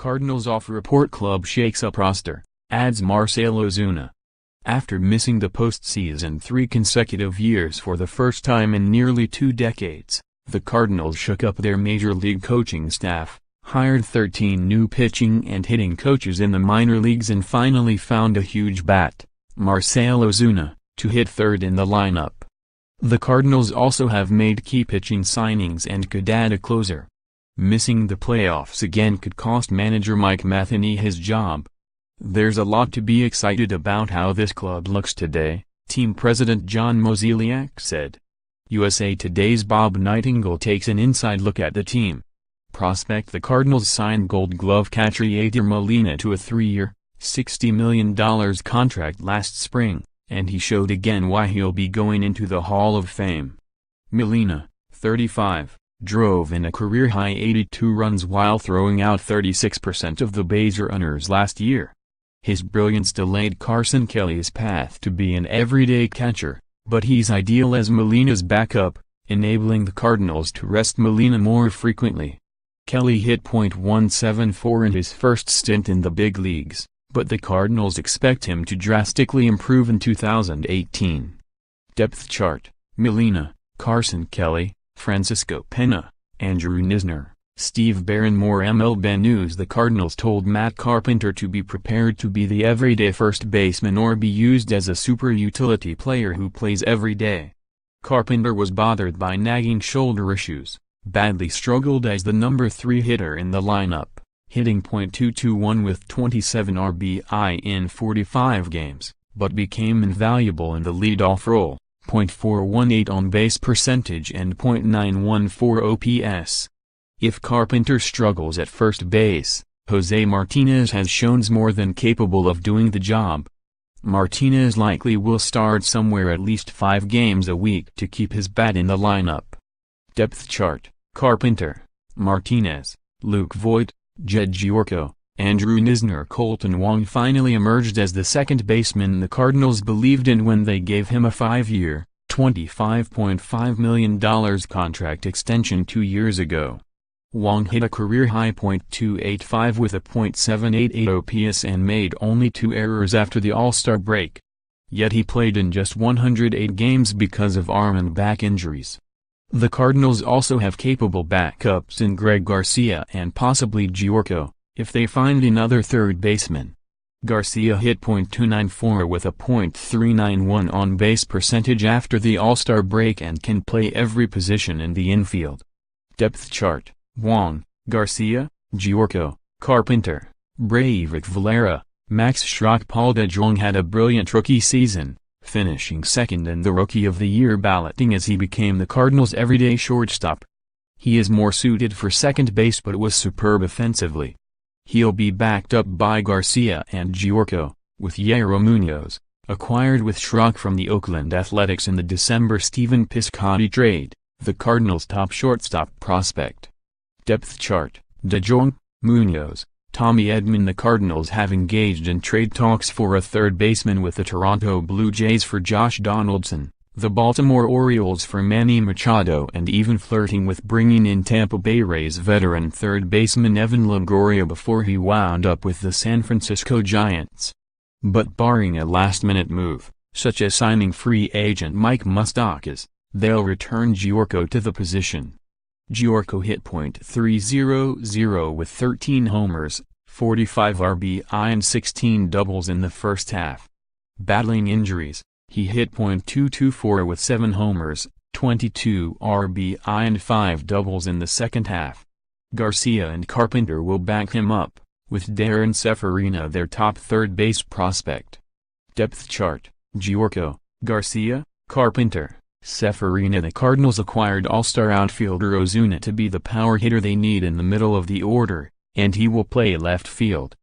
Cardinals off report club shakes up roster, adds Marcell Ozuna. After missing the postseason 3 consecutive years for the first time in nearly 2 decades, the Cardinals shook up their major league coaching staff, hired 13 new pitching and hitting coaches in the minor leagues and finally found a huge bat, Marcell Ozuna, to hit third in the lineup. The Cardinals also have made key pitching signings and could add a closer. Missing the playoffs again could cost manager Mike Matheny his job. There's a lot to be excited about how this club looks today, team president John Mozeliak said. USA Today's Bob Nightengale takes an inside look at the team. Prospect: the Cardinals signed Gold Glove catcher Yadier Molina to a 3-year, $60 million contract last spring, and he showed again why he'll be going into the Hall of Fame. Molina, 35, drove in a career-high 82 runs while throwing out 36% of the baserunners last year. His brilliance delayed Carson Kelly's path to be an everyday catcher, but he's ideal as Molina's backup, enabling the Cardinals to rest Molina more frequently. Kelly hit .174 in his first stint in the big leagues, but the Cardinals expect him to drastically improve in 2018. Depth chart: Molina, Carson Kelly, Francisco Pena, Andrew Knizner, Steve Barrymore. MLB News: the Cardinals told Matt Carpenter to be prepared to be the everyday first baseman or be used as a super utility player who plays every day. Carpenter was bothered by nagging shoulder issues, badly struggled as the number 3 hitter in the lineup, hitting .221 with 27 RBI in 45 games, but became invaluable in the leadoff role, .418 on-base percentage and .914 OPS. If Carpenter struggles at first base, Jose Martinez has shown more than capable of doing the job. Martinez likely will start somewhere at least 5 games a week to keep his bat in the lineup. Depth chart: Carpenter, Martinez, Luke Voit, Jed Giorco, Andrew Knizner. Colton Wong finally emerged as the second baseman the Cardinals believed in when they gave him a 5-year, $25.5 million contract extension 2 years ago. Wong hit a career-high .285 with a .788 OPS and made only 2 errors after the All-Star break. Yet he played in just 108 games because of arm and back injuries. The Cardinals also have capable backups in Greg Garcia and possibly Giorco, if they find another third baseman. Garcia hit .294 with a .391 on-base percentage after the All-Star break and can play every position in the infield. Depth chart: Wong, Garcia, Giorco, Carpenter, Breivik Valera, Max Schrock. Paul DeJong had a brilliant rookie season, finishing second in the Rookie of the Year balloting as he became the Cardinals' everyday shortstop. He is more suited for second base but was superb offensively. He'll be backed up by Garcia and Giorco, with Yadier Molina, acquired with Schrock from the Oakland Athletics in the December Stephen Piscotty trade, the Cardinals' top shortstop prospect. Depth chart: DeJong, Munoz, Tommy Edman. The Cardinals have engaged in trade talks for a third baseman with the Toronto Blue Jays for Josh Donaldson, the Baltimore Orioles for Manny Machado, and even flirting with bringing in Tampa Bay Rays veteran third baseman Evan Longoria before he wound up with the San Francisco Giants. But barring a last-minute move, such as signing free agent Mike Matheny, they'll return Giorco to the position. Giorco hit .300 with 13 homers, 45 RBI and 16 doubles in the first half. Battling injuries, he hit .224 with 7 homers, 22 RBI and 5 doubles in the second half. Garcia and Carpenter will back him up, with Darren Seferina their top third base prospect. Depth chart: Giorco, Garcia, Carpenter, Seferina. The Cardinals acquired all-star outfielder Ozuna to be the power hitter they need in the middle of the order, and he will play left field.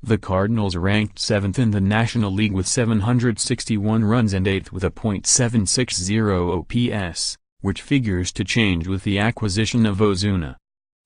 The Cardinals ranked 7th in the National League with 761 runs and 8th with a .760 OPS, which figures to change with the acquisition of Ozuna.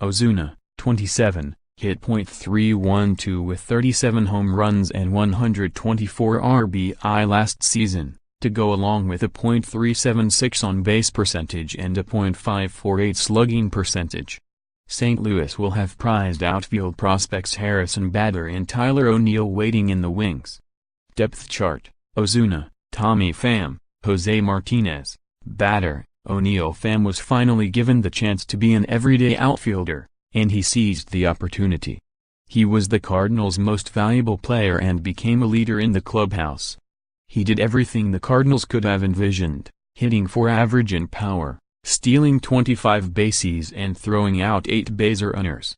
Ozuna, 27, hit .312 with 37 home runs and 124 RBI last season, to go along with a .376 on-base percentage and a .548 slugging percentage. St. Louis will have prized outfield prospects Harrison Bader and Tyler O'Neill waiting in the wings. Depth chart: Ozuna, Tommy Pham, Jose Martinez, Bader. O'Neill. Pham was finally given the chance to be an everyday outfielder, and he seized the opportunity. He was the Cardinals' most valuable player and became a leader in the clubhouse. He did everything the Cardinals could have envisioned, hitting for average and power, stealing 25 bases and throwing out 8 baserunners.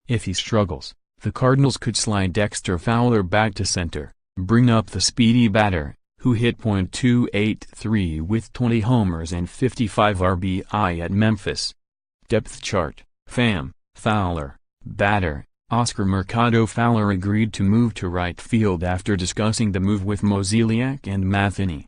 If he struggles, the Cardinals could slide Dexter Fowler back to center, bring up the speedy Bader, who hit .283 with 20 homers and 55 RBI at Memphis. Depth chart: Pham, Fowler, Bader. Oscar Mercado. Fowler agreed to move to right field after discussing the move with Mozeliak and Matheny.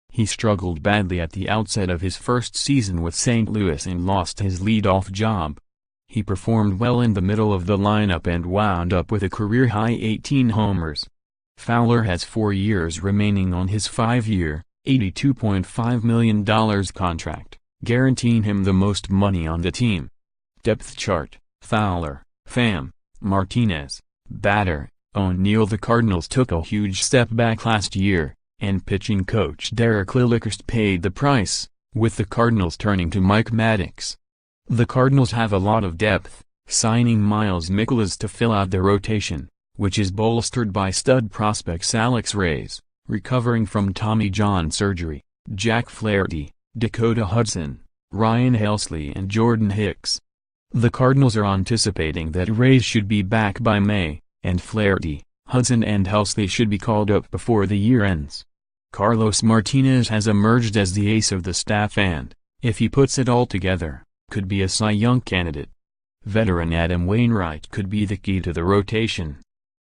He struggled badly at the outset of his first season with St. Louis and lost his leadoff job. He performed well in the middle of the lineup and wound up with a career-high 18 homers. Fowler has 4 years remaining on his 5-year, $82.5 million contract, guaranteeing him the most money on the team. Depth chart: Fowler, Pham, Martinez, Bader, O'Neill. The Cardinals took a huge step back last year, and pitching coach Derek Lillikhurst paid the price, with the Cardinals turning to Mike Matheny. The Cardinals have a lot of depth, signing Miles Mikolas to fill out their rotation, which is bolstered by stud prospects Alex Reyes, recovering from Tommy John surgery, Jack Flaherty, Dakota Hudson, Ryan Helsley and Jordan Hicks. The Cardinals are anticipating that Reyes should be back by May, and Flaherty, Hudson and Helsley should be called up before the year ends. Carlos Martinez has emerged as the ace of the staff and, if he puts it all together, could be a Cy Young candidate. Veteran Adam Wainwright could be the key to the rotation.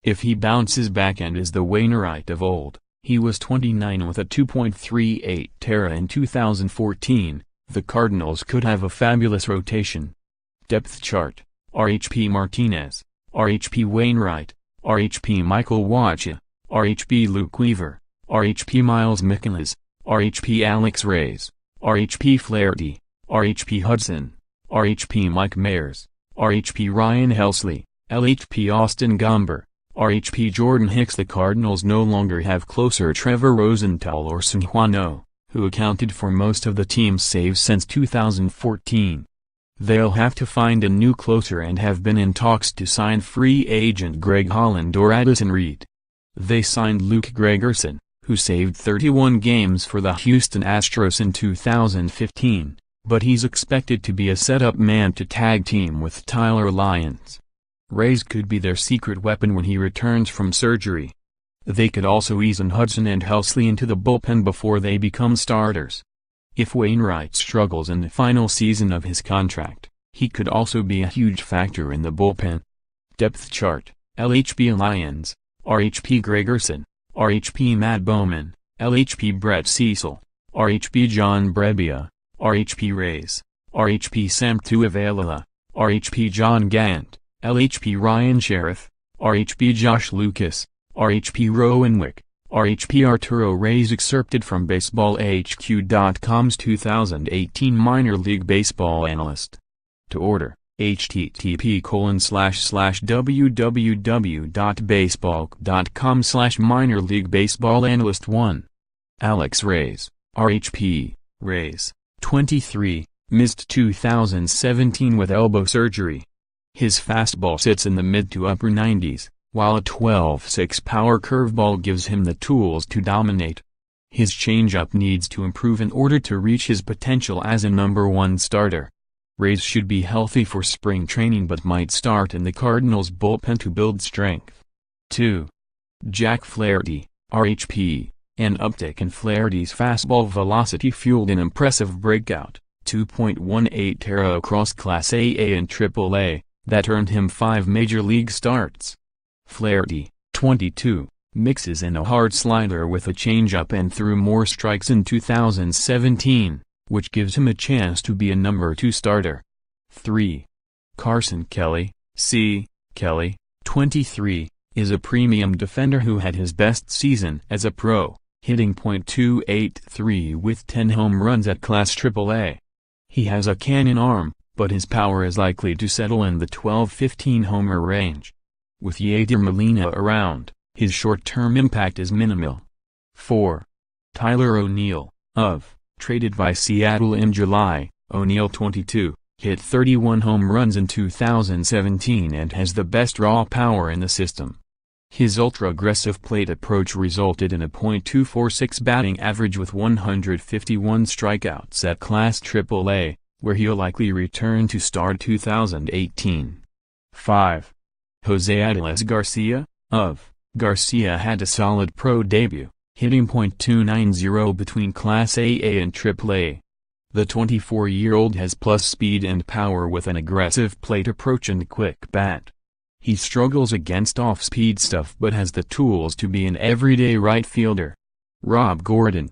If he bounces back and is the Wainwright of old, he was 29 with a 2.38 ERA in 2014, the Cardinals could have a fabulous rotation. Depth chart: RHP Martinez, RHP Wainwright, RHP Michael Wacha, RHP Luke Weaver, RHP Miles Mikolas, RHP Alex Reyes, RHP Flaherty, RHP Hudson, RHP Mike Mayers, RHP Ryan Helsley, LHP Austin Gomber, RHP Jordan Hicks. The Cardinals no longer have closer Trevor Rosenthal or Sunhwano, who accounted for most of the team's saves since 2014. They'll have to find a new closer and have been in talks to sign free agent Greg Holland or Addison Reed. They signed Luke Gregerson, who saved 31 games for the Houston Astros in 2015, but he's expected to be a setup man to tag team with Tyler Lyons. Reyes could be their secret weapon when he returns from surgery. They could also ease Hudson and Helsley into the bullpen before they become starters. If Wainwright struggles in the final season of his contract, he could also be a huge factor in the bullpen. Depth chart: LHP Lyons, RHP Gregerson, RHP Matt Bowman, LHP Brett Cecil, RHP John Brebbia, RHP Reyes, RHP Sam Tuivailala, RHP John Gant, LHP Ryan Sheriff, RHP Josh Lucas, RHP Rowanwick, RHP Arturo Reyes. Excerpted from BaseballHQ.com's 2018 Minor League Baseball Analyst. To order, http://www.baseball.com/Minor League Baseball Analyst 1. Alex Reyes, RHP, Reyes, 23, missed 2017 with elbow surgery. His fastball sits in the mid to upper 90s, while a 12.6 power curveball gives him the tools to dominate. His changeup needs to improve in order to reach his potential as a number 1 starter. Reyes should be healthy for spring training but might start in the Cardinals' bullpen to build strength. 2. Jack Flaherty, RHP. An uptick in Flaherty's fastball velocity fueled an impressive breakout, 2.18 ERA across Class AA and AAA, that earned him 5 major league starts. Flaherty, 22, mixes in a hard slider with a changeup and threw more strikes in 2017, which gives him a chance to be a number 2 starter. 3. Carson Kelly, C. Kelly, 23, is a premium defender who had his best season as a pro, hitting .283 with 10 home runs at Class AAA. He has a cannon arm, but his power is likely to settle in the 12-15 homer range. With Yadier Molina around, his short-term impact is minimal. 4. Tyler O'Neill, of, traded by Seattle in July. O'Neill, 22, hit 31 home runs in 2017 and has the best raw power in the system. His ultra-aggressive plate approach resulted in a .246 batting average with 151 strikeouts at Class AAA, where he'll likely return to start 2018. 5. Jose Adolis Garcia, of, Garcia had a solid pro debut, hitting .290 between Class AA and AAA. The 24-year-old has plus speed and power with an aggressive plate approach and quick bat. He struggles against off-speed stuff but has the tools to be an everyday right fielder. Rob Gordon,